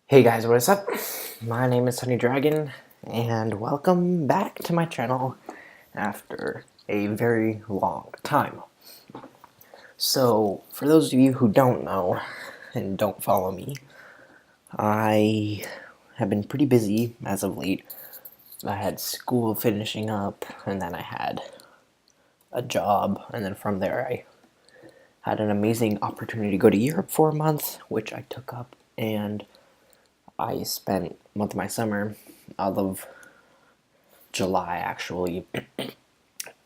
Hey guys, what is up? My name is Honey Dragon, and welcome back to my channel after a very long time. So, for those of you who don't know and don't follow me, I have been pretty busy as of late. I had school finishing up, and then I had a job, and then from there I had an amazing opportunity to go to Europe for a month, which I took up, and I spent a month of my summer, all of July actually,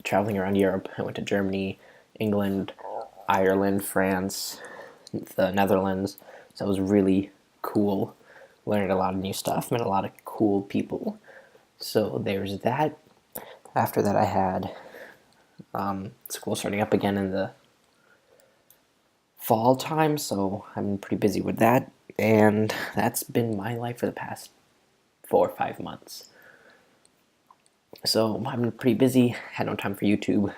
traveling around Europe. I went to Germany, England, Ireland, France, the Netherlands. So it was really cool. Learned a lot of new stuff, met a lot of cool people. So there's that. After that, I had school starting up again in the fall time, so I'm pretty busy with that. And that's been my life for the past 4 or 5 months. So I've been pretty busy, had no time for YouTube.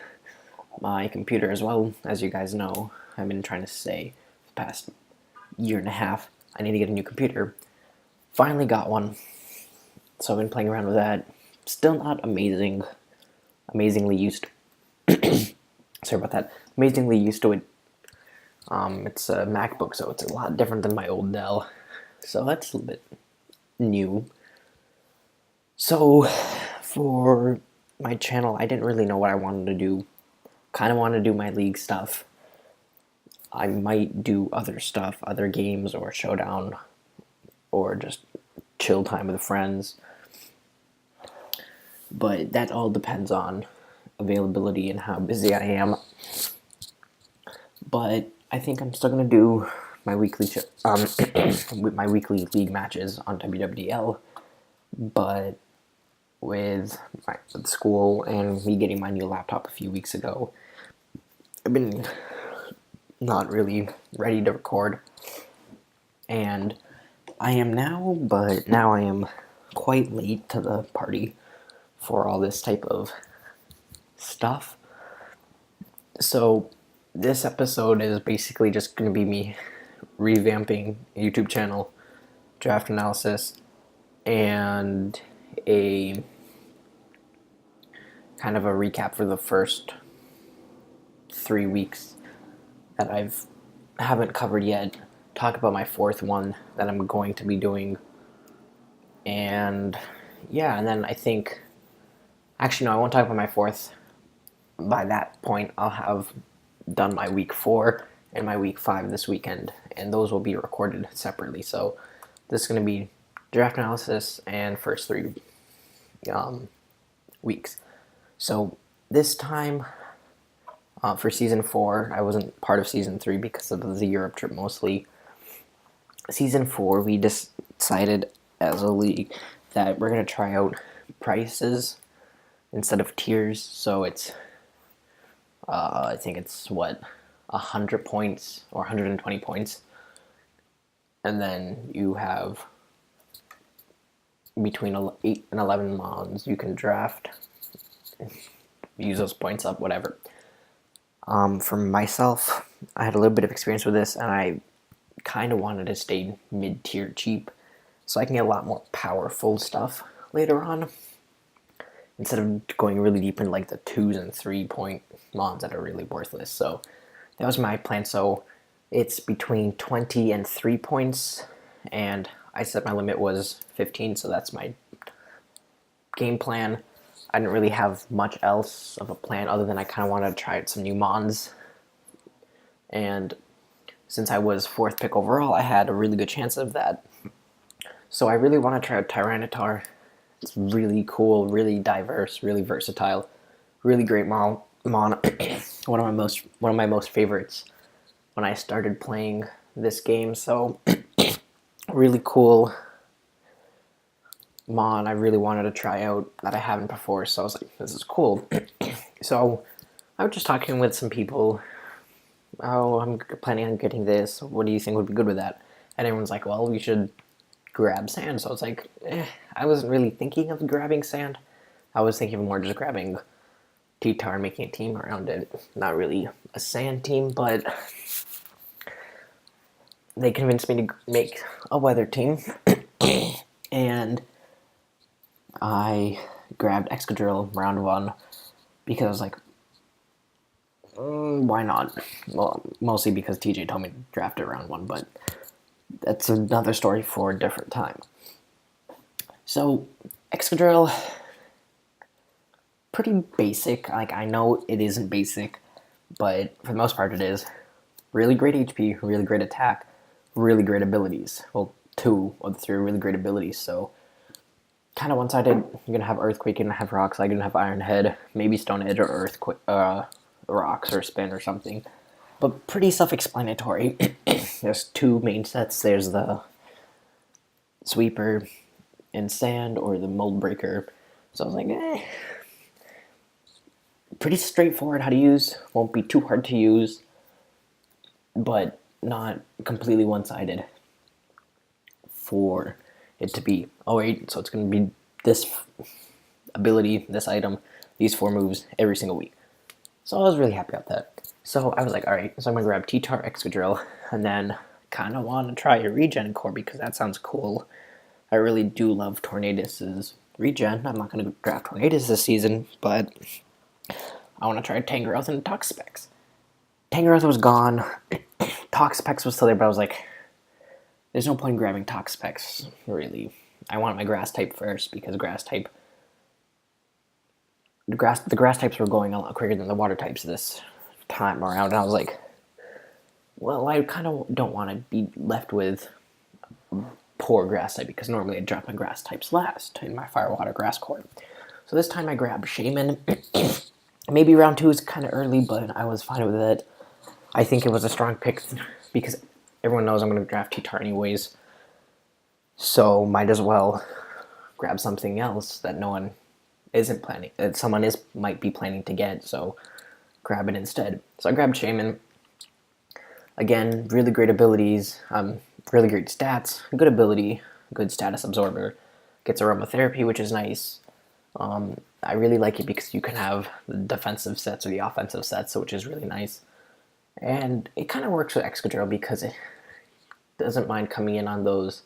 My computer as well, as you guys know, I've been trying to say the past year and a half, I need to get a new computer. Finally got one, so I've been playing around with that. Still not amazingly used sorry about that, amazingly used to it. It's a MacBook, so it's a lot different than my old Dell, so that's a little bit new. So, for my channel, I didn't really know what I wanted to do. Kind of wanted to do my league stuff. I might do other stuff, other games, or Showdown, or just chill time with friends. But that all depends on availability and how busy I am. But I think I'm still gonna do my weekly my weekly league matches on WWDL, but with school and me getting my new laptop a few weeks ago, I've been not really ready to record, and I am now, but now I am quite late to the party for all this type of stuff. So this episode is basically just going to be me revamping a YouTube channel, draft analysis, and a kind of a recap for the first 3 weeks that haven't covered yet. Talk about my fourth one that I'm going to be doing, and yeah, and then I think, actually no, I won't talk about my fourth. By that point, I'll have done my week 4 and my week 5 this weekend, and those will be recorded separately. So this is going to be draft analysis and first 3 weeks. So this time, for season 4, I wasn't part of season 3 because of the Europe trip mostly. Season 4, we decided as a league that we're going to try out prices instead of tiers. So it's I think it's 100 points or 120 points, and then you have between 8 and 11 mons you can draft, use those points up, whatever. For myself, I had a little bit of experience with this, and I kind of wanted to stay mid-tier cheap so I can get a lot more powerful stuff later on, instead of going really deep in like the 2s and 3 point mons that are really worthless. So that was my plan. So it's between 20 and 3 points, and I said my limit was 15, so that's my game plan. I didn't really have much else of a plan other than I kind of wanted to try out some new mons, and since I was 4th pick overall, I had a really good chance of that. So I really want to try out Tyranitar. It's really cool, really diverse, really versatile, really great mon. one of my most favorites when I started playing this game. So really cool mon I really wanted to try out that I haven't before. So I was like, this is cool. So I was just talking with some people. Oh, I'm planning on getting this. What do you think would be good with that? And everyone's like, well, we should grab sand. So I was like, I wasn't really thinking of grabbing sand. I was thinking of more just grabbing T-Tar and making a team around it. Not really a sand team, but they convinced me to make a weather team. And I grabbed Excadrill round 1 because I was like, why not? Well, mostly because TJ told me to draft it round 1, but that's another story for a different time. So, Excadrill, pretty basic. Like, I know it isn't basic, but for the most part it is. Really great HP, really great attack, really great abilities. Well, 2 of the 3 really great abilities, so kind of one-sided. You're going to have Earthquake, you're going to have Rocks, I'm going to have Iron Head, maybe Stone Edge or Earthquake, Rocks or Spin or something. But pretty self-explanatory. There's 2 main sets. There's the Sweeper in Sand or the Mold Breaker. So I was like, pretty straightforward how to use. Won't be too hard to use, but not completely one-sided for it to be, oh wait, so it's going to be this ability, this item, these 4 moves every single week. So I was really happy about that. So I was like, alright, so I'm going to grab T-Tar, Excadrill, and then kind of want to try a Regen Core because that sounds cool. I really do love Tornadus' Regen. I'm not going to draft Tornadus this season, but I want to try Tangrowth and Toxapex. Tangrowth was gone. Toxapex was still there, but I was like, there's no point in grabbing Toxapex, really. I want my Grass type first, because Grass type... The grass types were going a lot quicker than the Water types this time around, and I was like, well, I kind of don't want to be left with poor Grass type, because normally I drop my Grass types last in my Fire, Water, Grass Core. So this time I grabbed Shaman. Maybe round 2 is kind of early, but I was fine with it. I think it was a strong pick, because everyone knows I'm going to draft T-Tar anyways, so might as well grab something else that no one isn't planning, that someone might be planning to get, so grab it instead. So I grabbed Shaman. Again, really great abilities, really great stats, good ability, good status absorber. Gets aromatherapy, which is nice. I really like it because you can have the defensive sets or the offensive sets, which is really nice. And it kind of works with Excadrill because it doesn't mind coming in on those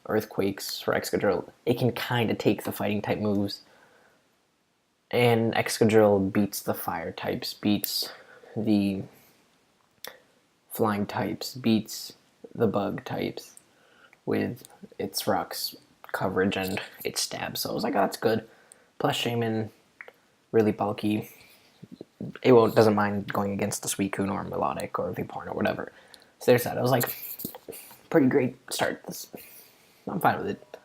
Earthquakes for Excadrill. It can kind of take the fighting type moves. And Excadrill beats the fire types, beats the flying types, beats the bug types with its rocks coverage and its stab. So I was like, oh, that's good. Plus Shaman, really bulky. It doesn't mind going against the Suicune or Melodic or Vaporeon or whatever. So there's that. I was like, pretty great start. I'm fine with it.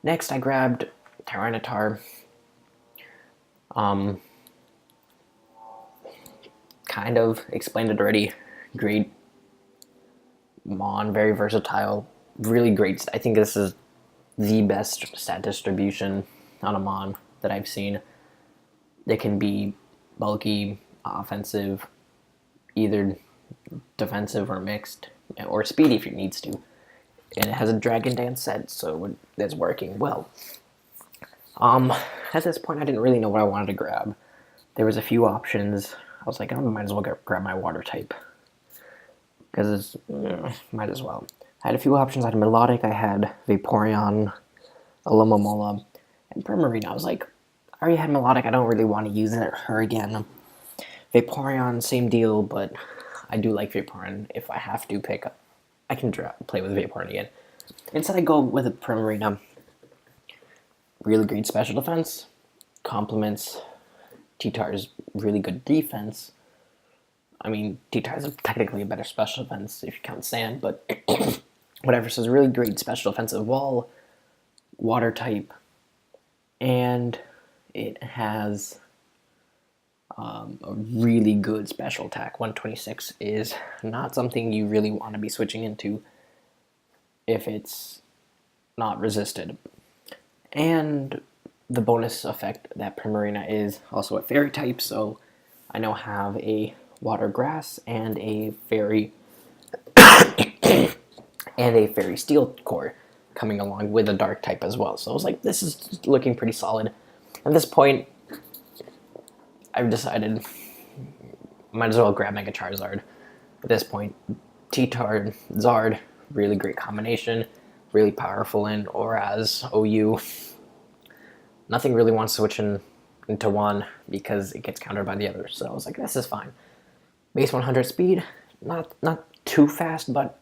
Next, I grabbed Tyranitar. Kind of explained it already. Great Mon, very versatile. Really great. I think this is the best stat distribution on a Mon that I've seen. It can be bulky, offensive, either defensive or mixed, or speedy if it needs to. And it has a Dragon Dance set, so it's working well. At this point, I didn't really know what I wanted to grab. There was a few options. I was like, I might as well grab my Water type. Because might as well. I had a few options. I had Melodic, I had Vaporeon, Alomomola, and Primarina. I was like, I already had Melodic, I don't really want to use her again. Vaporeon, same deal, but I do like Vaporeon. If I have to pick up, I can play with Vaporeon again. Instead I go with a Primarina. Really great special defense, complements T-Tar's really good defense. I mean, T-Tar is technically a better special defense if you count Sand, but whatever. So it's a really great special defensive wall, Water type, and it has a really good special attack. 126 is not something you really want to be switching into if it's not resisted. And the bonus effect that Primarina is also a Fairy type, so I now have a Water Grass and a Fairy and a Fairy Steel core coming along with a Dark type as well. So I was like, this is looking pretty solid. At this point, I've decided might as well grab Mega Charizard. At this point, T-Tar, Zard, really great combination. really powerful in, or as OU. Nothing really wants to switch into one because it gets countered by the other. So I was like, this is fine. Base 100 speed, not too fast, but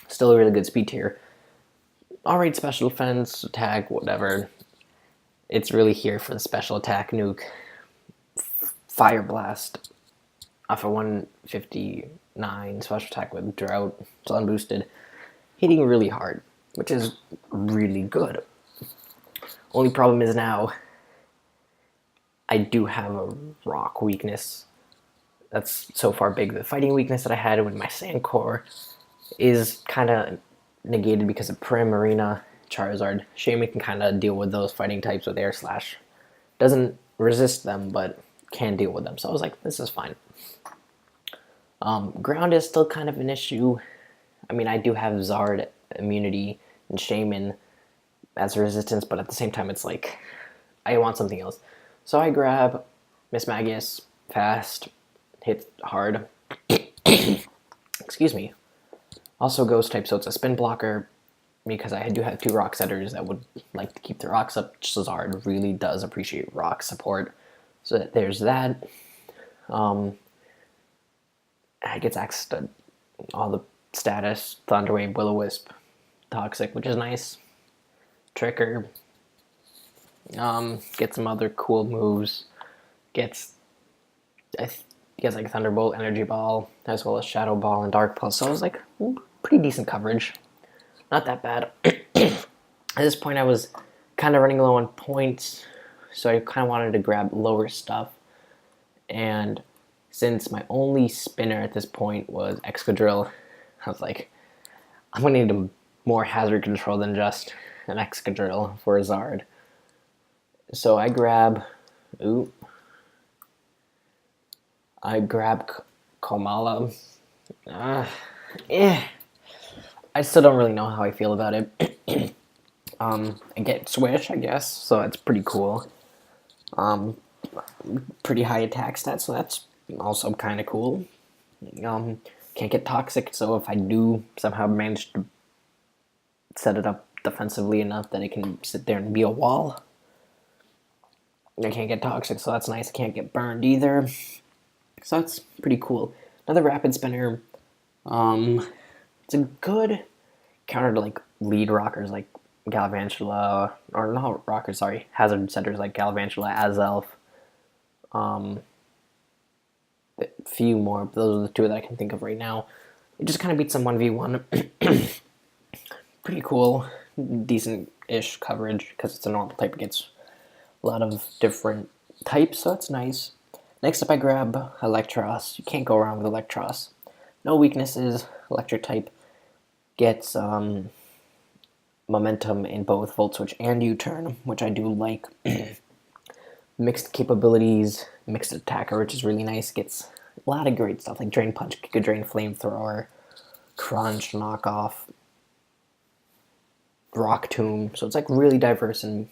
still a really good speed tier. Alright, special defense, attack, whatever. It's really here for the special attack nuke. Fire Blast off a 159 special attack with Drought, it's unboosted. Hitting really hard, which is really good. Only problem is now I do have a rock weakness. That's so far big. The fighting weakness that I had with my Sand Core is kind of negated because of Primarina, Charizard. Shaman can kind of deal with those fighting types with Air Slash. Doesn't resist them, but can deal with them. So I was like, this is fine. Ground is still kind of an issue. I mean, I do have Zard immunity and Shaman as resistance, but at the same time, it's like, I want something else. So I grab Miss Magius, fast, hit hard. Excuse me. Also Ghost type, so it's a spin blocker, because I do have 2 rock setters that would like to keep the rocks up. Zard really does appreciate rock support. So there's that. It gets access to all the status, Thunderwave, Will-O-Wisp, Toxic, which is nice. Tricker. Get some other cool moves. Gets like Thunderbolt, Energy Ball, as well as Shadow Ball and Dark Pulse. So it was like pretty decent coverage. Not that bad. At this point, I was kind of running low on points, so I kind of wanted to grab lower stuff. And since my only spinner at this point was Excadrill, I was like, I'm going to need more hazard control than just an Excadrill for a Zard. So I grab Komala. I still don't really know how I feel about it. I get Swish, I guess, so that's pretty cool. Pretty high attack stats, so that's also kind of cool. Can't get Toxic, so if I do somehow manage to set it up defensively enough that it can sit there and be a wall, I can't get Toxic, so that's nice. I can't get burned either, so that's pretty cool. Another Rapid Spinner. It's a good counter to like lead rockers like Galvantula, or not rockers, sorry, hazard setters like Galvantula, Azelf. A few more, but those are the 2 that I can think of right now. It just kind of beats some 1v1. Pretty cool, decent-ish coverage, because it's a normal type. It gets a lot of different types, so that's nice. Next up, I grab Electros. You can't go wrong with Electros. No weaknesses. Electric type gets momentum in both Volt Switch and U-Turn, which I do like. Mixed capabilities, mixed attacker, which is really nice. Gets a lot of great stuff like Drain Punch, Giga Drain, Flamethrower, Crunch, Knockoff, Rock Tomb. So it's like really diverse and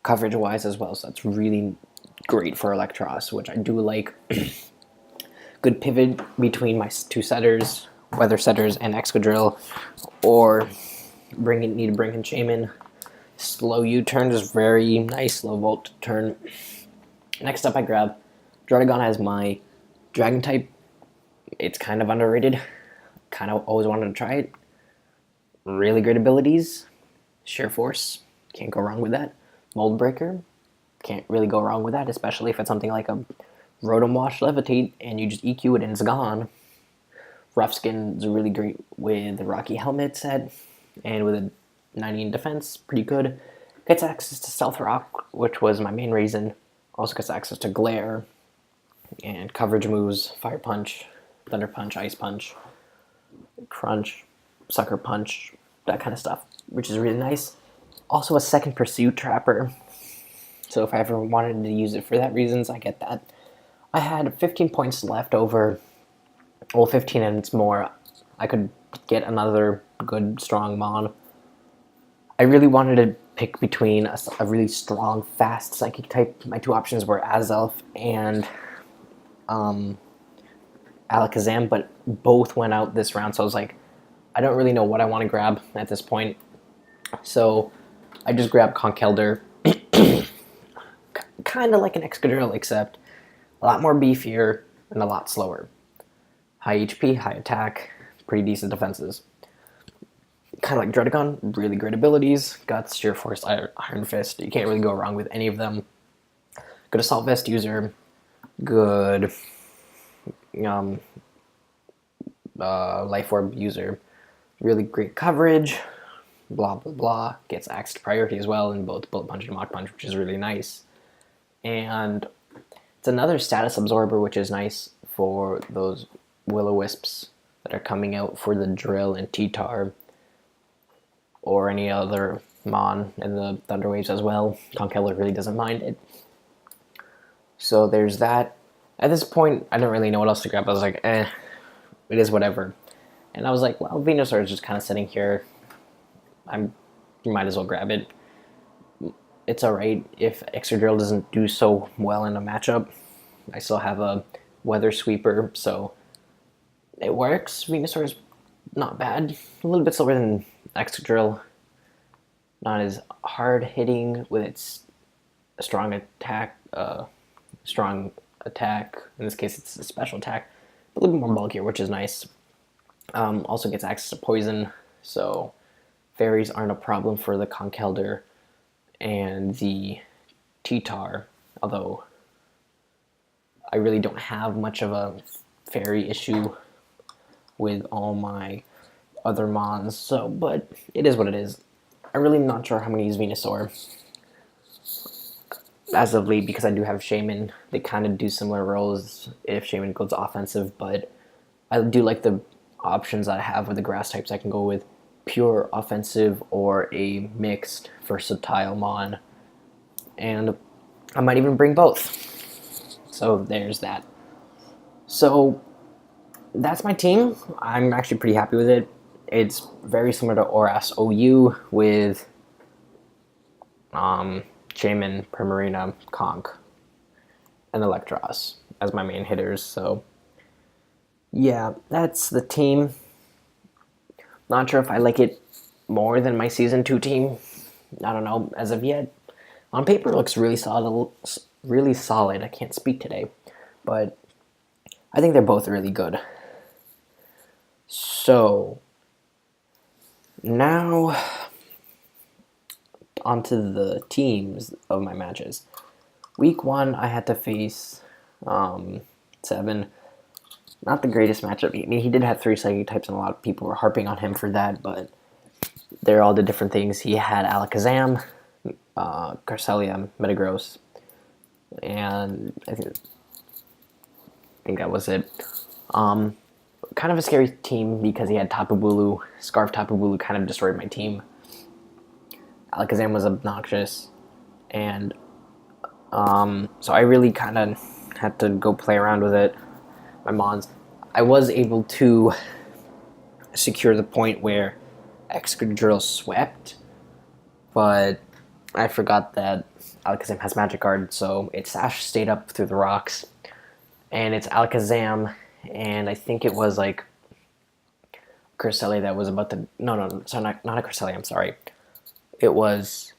coverage-wise as well. So that's really great for Electros, which I do like. Good pivot between my 2 setters, Weather Setters and Excadrill, or need to bring in Shaman. Slow U-turn is very nice, slow Volt turn. Next up, I grab Druddigon as my Dragon type. It's kind of underrated. Kind of always wanted to try it. Really great abilities. Sheer Force, can't go wrong with that. Mold Breaker, can't really go wrong with that, especially if it's something like a Rotom Wash Levitate and you just EQ it and it's gone. Rough Skin is really great with the Rocky Helmet set and with a 90 in defense, pretty good. Gets access to Stealth Rock, which was my main reason. Also gets access to Glare and coverage moves, Fire Punch, Thunder Punch, Ice Punch, Crunch, Sucker Punch, that kind of stuff, which is really nice. Also a second Pursuit Trapper, so if I ever wanted to use it for that reasons, I get that. I had 15 points left over, well, 15 and it's more. I could get another good, strong Mon. I really wanted to pick between a really strong, fast Psychic type. My 2 options were Azelf and Alakazam, but both went out this round, so I was like, I don't really know what I want to grab at this point. So I just grabbed Conkeldurr. Kind of like an Excadrill, except a lot more beefier and a lot slower. High HP, high attack, pretty decent defenses. Kind of like Druddigon, really great abilities. Guts, Sheer Force, Iron Fist. You can't really go wrong with any of them. Good Assault Vest user. Good Life Orb user. Really great coverage. Blah, blah, blah. Gets axed priority as well in both Bullet Punch and Mach Punch, which is really nice. And it's another status absorber, which is nice for those Will-O-Wisps that are coming out for the Drill and T-Tar, or any other Mon in the Thunder Waves as well. Conkeldurr really doesn't mind it. So there's that. At this point, I didn't really know what else to grab. I was like, it is whatever. And I was like, well, Venusaur is just kind of sitting here. You might as well grab it. It's alright if Excadrill doesn't do so well in a matchup. I still have a Weather Sweeper, so it works. Venusaur is not bad. A little bit slower than Excadrill. Not as hard hitting with its strong attack. In this case, it's a special attack. A little bit more bulkier, which is nice. Also gets access to poison, so fairies aren't a problem for the Conkeldurr and the T-Tar, although I really don't have much of a fairy issue with all my other Mons, so, but it is what it is. I'm really not sure how I'm going to use Venusaur as of late, because I do have Shaman. They kind of do similar roles if Shaman goes offensive, but I do like the options that I have with the grass types. I can go with pure offensive or a mixed versatile Mon, and I might even bring both. So there's that. So that's my team. I'm actually pretty happy with it. It's very similar to Oras OU with Shaman, Primarina, Conk, and Electros as my main hitters. So yeah, that's the team. Not sure if I like it more than my Season 2 team. I don't know, as of yet. On paper, it looks really solid. Really solid. I can't speak today. But I think they're both really good. So now onto the teams of my matches. Week 1, I had to face 7. Not the greatest matchup. I mean, he did have 3 psychic types, and a lot of people were harping on him for that, but they're all the different things. He had Alakazam, Cresselia, Metagross, and I think that was it. Kind of a scary team because he had Tapu Bulu. Scarf Tapu Bulu kind of destroyed my team. Alakazam was obnoxious, and so I really kind of had to go play around with it. My Mons. I was able to secure the point where Excadrill swept, but I forgot that Alakazam has Magic Guard, so it Sash stayed up through the rocks, and it's Alakazam, and I think it was like Cresselia that was about to... No, sorry, not a Cresselia, I'm sorry. It was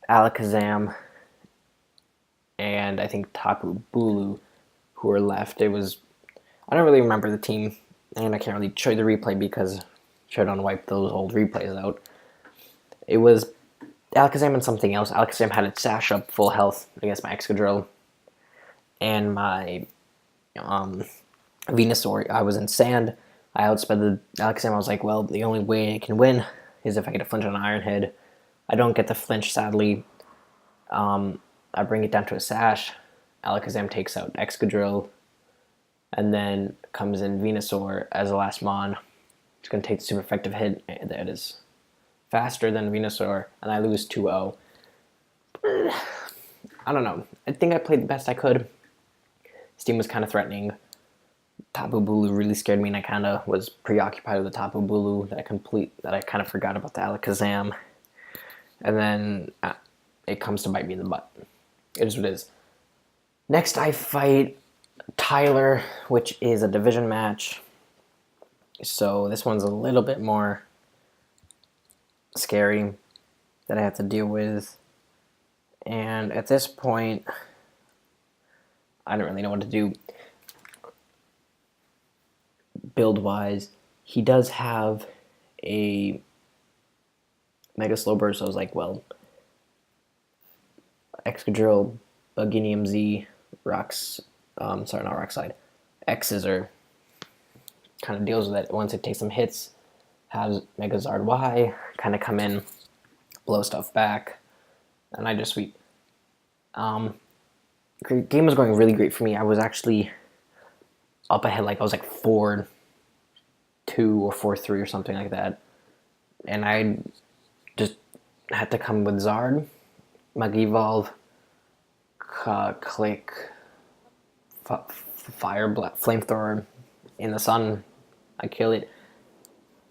Alakazam and I think Tapu Bulu who were left. It was... I don't really remember the team, and I can't really show you the replay because Showdown wiped those old replays out. It was Alakazam and something else. Alakazam had its Sash up full health against my Excadrill, and my Venusaur, I was in Sand. I outsped the Alakazam. I was like, well, the only way I can win is if I get a flinch on an Iron Head. I don't get the flinch, sadly. I bring it down to a Sash. Alakazam takes out Excadrill, and then comes in Venusaur as the last Mon. It's going to take the super effective hit that is faster than Venusaur, and I lose 2-0. I don't know. I think I played the best I could. His team was kind of threatening. Tapu Bulu really scared me, and I kind of was preoccupied with the Tapu Bulu that I kind of forgot about the Alakazam. And then it comes to bite me in the butt. It is what it is. Next, I fight Tyler, which is a division match. So this one's a little bit more scary that I have to deal with. And at this point, I don't really know what to do build-wise. He does have a Mega Slow Burst, so I was like, well, Excadrill, Buginium Z, Rocks, sorry, not Rockslide, X-Scissor kind of deals with it. Once it takes some hits, has Megazard Y, kind of come in, blow stuff back, and I just sweep. Game was going really great for me. I was actually up ahead, like I was like 4-2 or 4-3 or something like that. And I just had to come with Zard, Mega Evolve, click, Flamethrower in the sun. I kill it.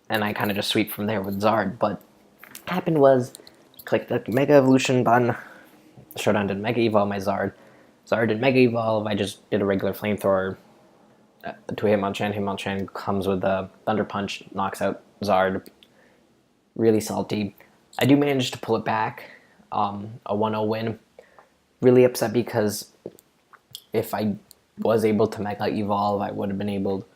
And I kind of just sweep from there with Zard. But what happened was, click the Mega Evolution button, Showdown did Mega Evolve my Zard. Zard did Mega Evolve, I just did a regular Flamethrower to Hitmonchan. Hitmonchan comes with a Thunder Punch, knocks out Zard. Really salty. I do manage to pull it back, a 1-0 win. Really upset because if I was able to Mega Evolve, I would have been able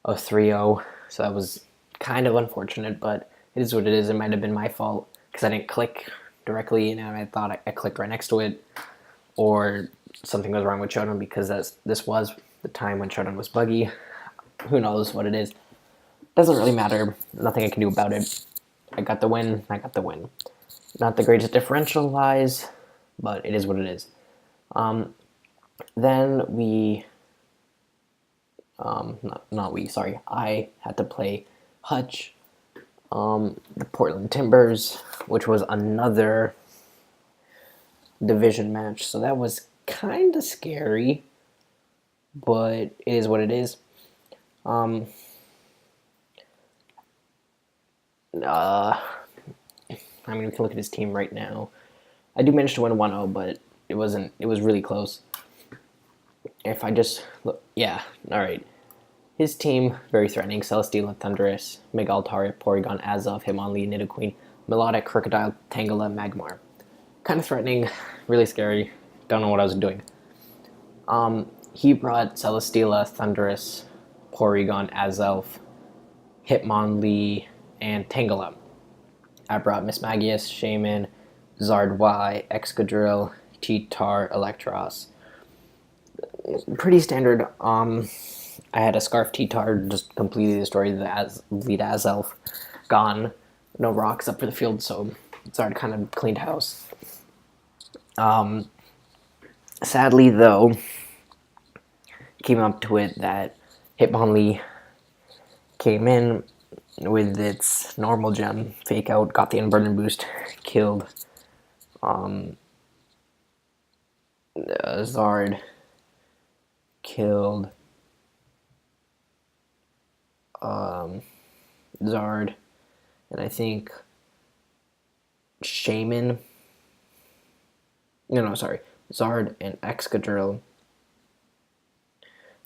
a 3-0. So that was kind of unfortunate, but it is what it is. It might have been my fault because I didn't click directly, and I thought I clicked right next to it, or something was wrong with Showdown because this was the time when Showdown was buggy. Who knows what it is? Doesn't really matter. Nothing I can do about it. I got the win. Not the greatest differential wise, but it is what it is. Then we, I had to play Hutch, the Portland Timbers, which was another division match. So that was kind of scary, but it is what it is. I mean, we can look at his team right now. I do manage to win 1-0, but it was really close. If I just look, yeah, all right. His team, very threatening. Celesteela, Thundurus, Mega Altaria, Porygon, Azov, Hitmonlee, Nidoqueen, Melodic, Crocodile, Tangela, Magmar. Kind of threatening, really scary. Don't know what I was doing. He brought Celesteela, Thundurus, Porygon, Azov, Hitmonlee, and Tangela. I brought Mismagius, Shaman, Zard Y, Excadrill, T-Tar, Electros. Pretty standard. I had a Scarf T-Tar, just completely destroyed the lead Azelf. Gone. No rocks up for the field, so Zard kind of cleaned house. Sadly, though, came up to it that Hitmonlee came in with its normal gem, Fake Out, got the Unburden boost, killed Zard, killed Zard, and I think Shaman. Zard and Excadrill.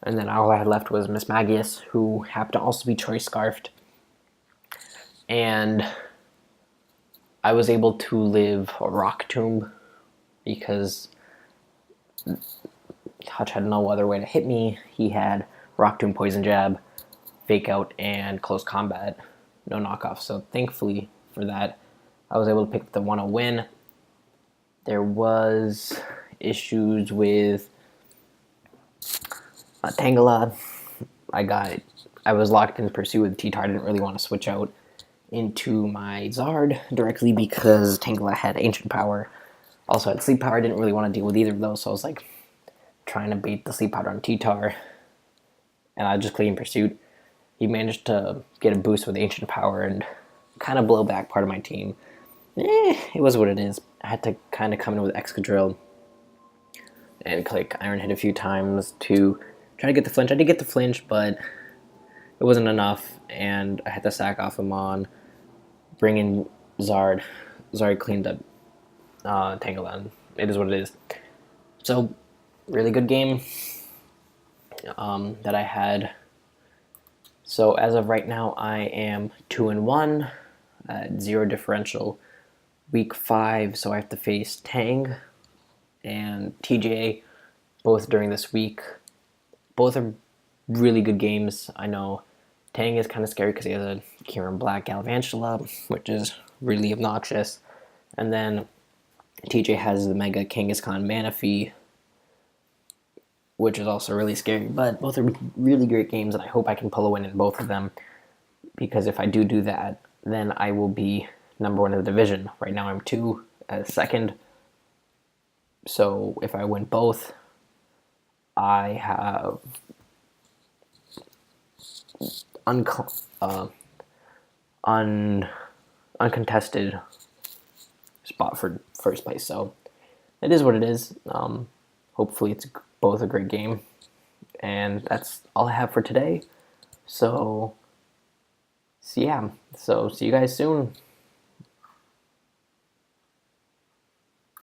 And then all I had left was Mismagius, who happened to also be Choice Scarfed. And I was able to live a Rock Tomb because Hutch had no other way to hit me. He had Rock Tomb, Poison Jab, Fake Out, and Close Combat. No knockoff. So thankfully for that, I was able to pick up the 1-0 win. There was issues with Tangela. I was locked in pursuit with T-Tar. I didn't really want to switch out into my Zard directly because Tangela had Ancient Power. Also had Sleep Power. I didn't really want to deal with either of those, so I was like trying to bait the Sleep Powder on T-Tar. And I just clean pursuit. He managed to get a boost with Ancient Power and kind of blow back part of my team. It was what it is. I had to kind of come in with Excadrill and click Iron Hit a few times to try to get the flinch. I did get the flinch, but it wasn't enough, and I had to sack off him on, bring in Zard. Zard cleaned up Tangela. It is what it is. So, really good game that I had So as of right now, I am 2-1, zero differential. Week 5, so I have to face Tang and TJ both during this week. Both are really good games. I know Tang is kind of scary because he has a Kieran Black Galvantula, which is really obnoxious. And then TJ has the Mega Kangaskhan Manaphy, which is also really scary. But both are really great games, and I hope I can pull a win in both of them. Because if I do that, then I will be number 1 in the division. Right now I'm 2 as second. So if I win both, I have uncontested spot for first place. So it is what it is. Hopefully it's both a great game. And that's all I have for today. So yeah. So see you guys soon.